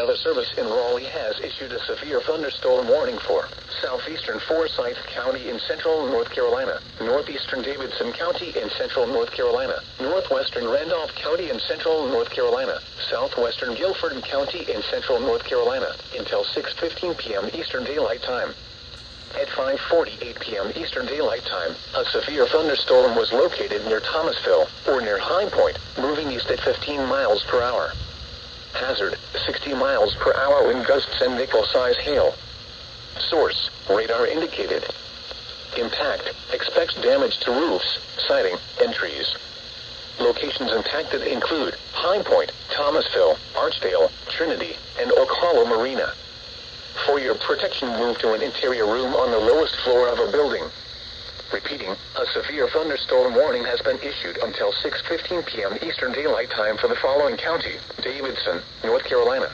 Weather Service in Raleigh has issued a severe thunderstorm warning for southeastern Forsyth County in central North Carolina, northeastern Davidson County in central North Carolina, northwestern Randolph County in central North Carolina, southwestern Guilford County in central North Carolina, until 6:15 p.m. Eastern Daylight Time. At 5:48 p.m. Eastern Daylight Time, a severe thunderstorm was located near Thomasville, or near High Point, moving east at 15 miles per hour. Hazard, 60 miles per hour wind gusts and nickel-size hail. Source, radar indicated. Impact, expects damage to roofs, siding, and trees. Locations impacted include High Point, Thomasville, Archdale, Trinity, and Oak Hollow Marina. For your protection, move to an interior room on the lowest floor of a building. Repeating, a severe thunderstorm warning has been issued until 6:15 p.m. Eastern Daylight Time for the following county: Davidson, North Carolina,